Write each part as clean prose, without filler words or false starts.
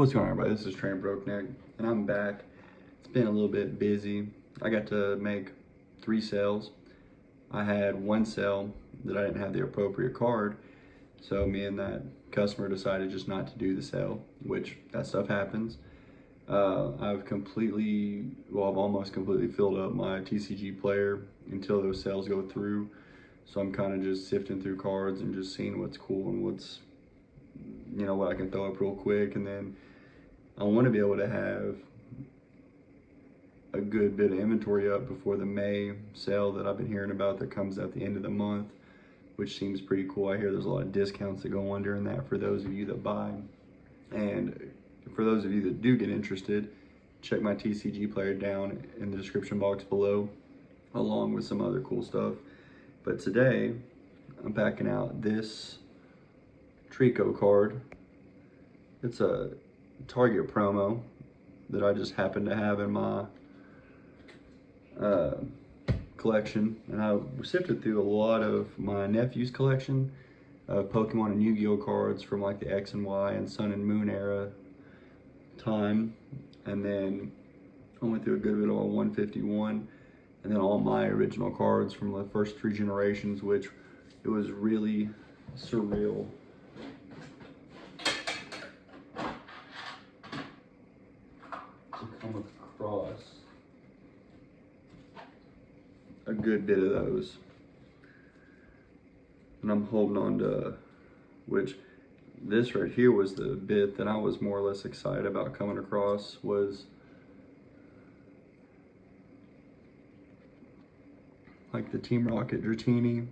What's going on, everybody? This is Trainer Brokeneck, and I'm back. It's been a little bit busy. I got to make 3 sales. I had 1 sale that I didn't have the appropriate card, so me and that customer decided just not to do the sale, which that stuff happens. I've almost completely filled up my TCG player until those sales go through. So I'm kind of just sifting through cards and just seeing what's cool and what's, what I can throw up real quick. And then I want to be able to have a good bit of inventory up before the May sale that I've been hearing about that comes at the end of the month, which seems pretty cool. I hear there's a lot of discounts that go on during that for those of you that buy. And for those of you that do get interested, check my TCG player down in the description box below, along with some other cool stuff. But today, I'm packing out this Trico card. It's a Target promo that I just happen to have in my collection. And I sifted through a lot of my nephew's collection of Pokemon and Yu-Gi-Oh cards from like the X and Y and Sun and Moon era time. And then I went through a good bit of 151. And then all my original cards from the first 3 generations, which it was really surreal to come across a good bit of those. And I'm holding on to, which this right here was the bit that I was more or less excited about coming across, was like the Team Rocket Dratini.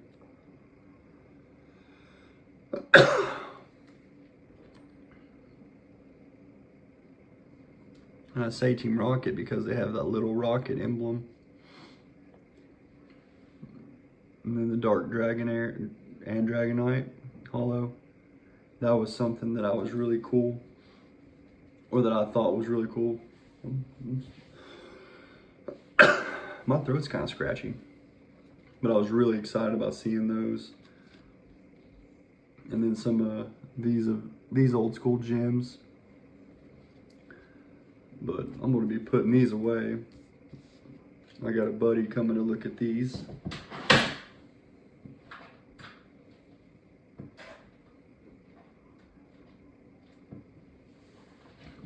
And I say Team Rocket because they have that little rocket emblem. And then the Dark Dragonair and Dragonite Hollow. That was something that I was really cool, or that I thought was really cool. My throat's kind of scratchy. But I was really excited about seeing those. And then some of these old school gems. But I'm going to be putting these away. I got a buddy coming to look at these.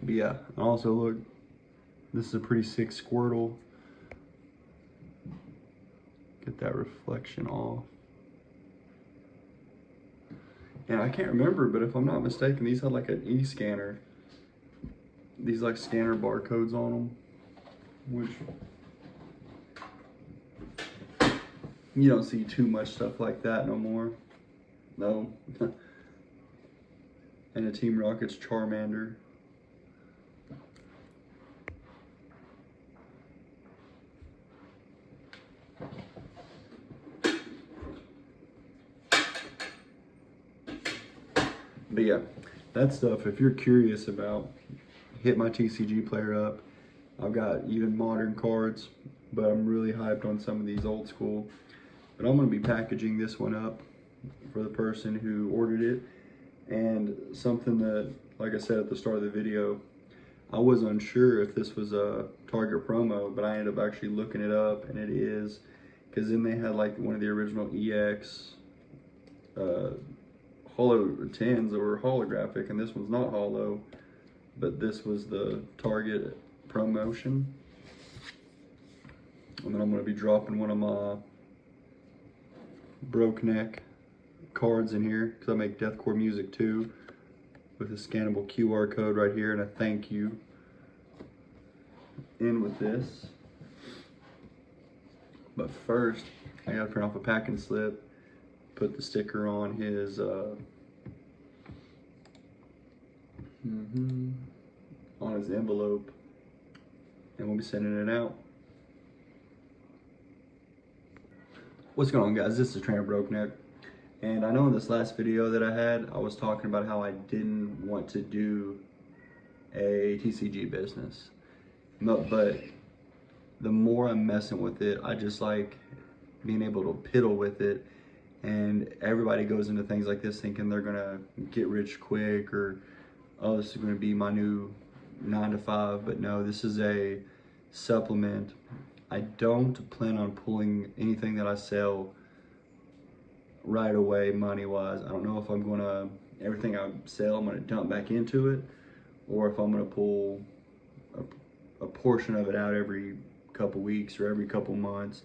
But yeah, also look, this is a pretty sick Squirtle. Get that reflection off. And I can't remember, but if I'm not mistaken, these had like an e-scanner. These like scanner barcodes on them, which you don't see too much stuff like that no more. No. And a Team Rocket's Charmander. But yeah, that stuff, if you're curious about, hit my TCG player up. I've got even modern cards, but I'm really hyped on some of these old school. But I'm going to be packaging this one up for the person who ordered it. And something that, like I said at the start of the video, I was unsure if this was a Target promo, but I ended up actually looking it up, and it is. Because then they had like one of the original EX Holo 10s that were holographic, and this one's not holo, but this was the Target promotion. And then I'm going to be dropping one of my Broke Neck cards in here, because I make deathcore music too, with a scannable QR code right here and a thank you in with this. But first, I got to print off a packing slip, put the sticker on his on his envelope, and we'll be sending it out. What's going on, guys? This is Trainer Brokeneck, and I know in this last video that I had, I was talking about how I didn't want to do a TCG business, but the more I'm messing with it, I just like being able to piddle with it. And everybody goes into things like this thinking they're gonna get rich quick, or oh, this is going to be my new 9 to 5, but no, this is a supplement. I don't plan on pulling anything that I sell right away money wise. I don't know if I'm going to, everything I sell, I'm going to dump back into it, or if I'm going to pull a portion of it out every couple weeks or every couple months.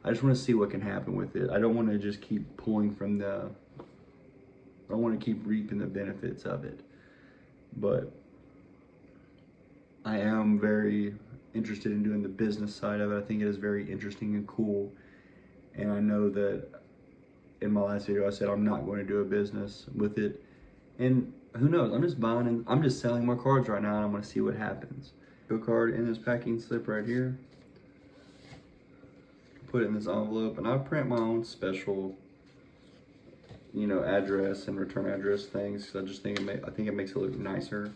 I just want to see what can happen with it. I don't want to just keep pulling from I want to keep reaping the benefits of it. But I am very interested in doing the business side of it. I think it is very interesting and cool. And I know that in my last video I said I'm not going to do a business with it. And who knows? I'm just buying and I'm just selling my cards right now, and I'm going to see what happens. Go card in this packing slip right here. Put it in this envelope, and I print my own special, address and return address things, because I just think it makes it look nicer.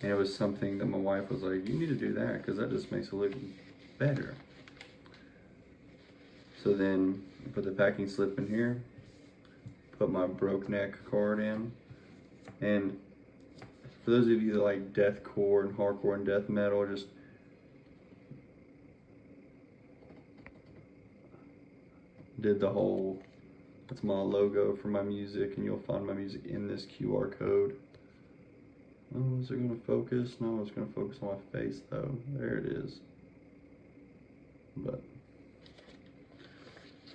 And it was something that my wife was like, you need to do that because that just makes it look better. So then I put the packing slip in here, put my broke neck card in, and for those of you that like deathcore and hardcore and death metal, just did the whole, that's my logo for my music, and you'll find my music in this QR code. Oh, is it going to focus? No, it's going to focus on my face though. There it is. But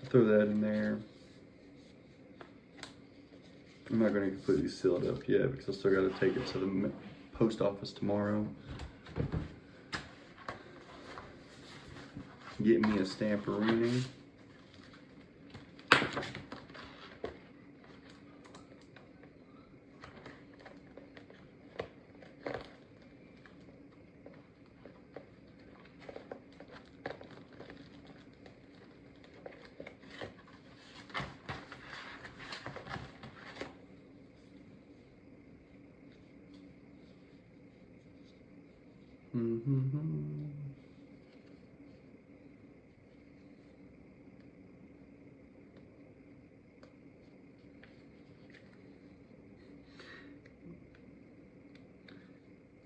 throw that in there. I'm not going to completely seal it up yet because I still got to take it to the post office tomorrow. Get me a stamperini.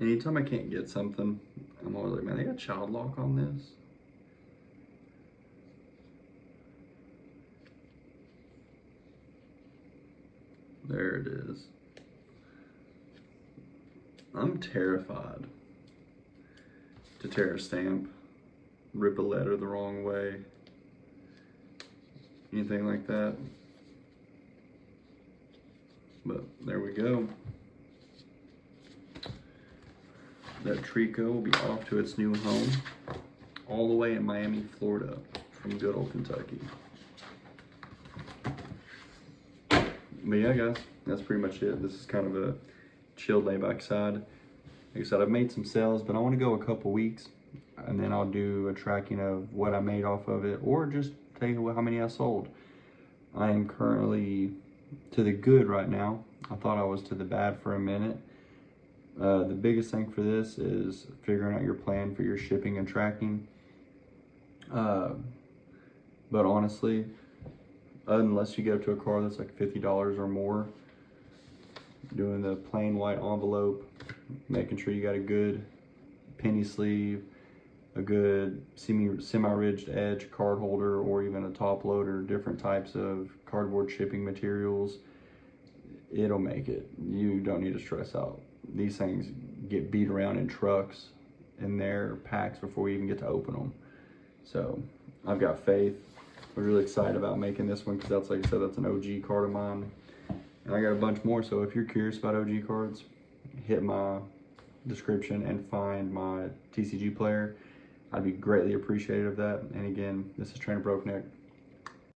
Anytime I can't get something, I'm always like, man, they got child lock on this. There it is. I'm terrified to tear a stamp, rip a letter the wrong way, anything like that. But there we go. That Trico will be off to its new home, all the way in Miami, Florida, from good old Kentucky. But yeah, guys, that's pretty much it. This is kind of a chill day backside. Like I said, I've made some sales, but I want to go a couple weeks, and then I'll do a tracking of what I made off of it, or just tell you how many I sold. I am currently to the good right now. I thought I was to the bad for a minute. The biggest thing for this is figuring out your plan for your shipping and tracking. But honestly, unless you get up to a car that's like $50 or more, doing the plain white envelope, making sure you got a good penny sleeve, a good semi-ridged edge card holder, or even a top loader, different types of cardboard shipping materials, it'll make it. You don't need to stress out. These things get beat around in trucks in their packs before we even get to open them. So I've got faith. We're really excited about making this one because that's, like I said, that's an OG card of mine. And I got a bunch more, so if you're curious about OG cards, hit my description and find my TCG player. I'd be greatly appreciative of that. And again, this is Trainer Broke Neck.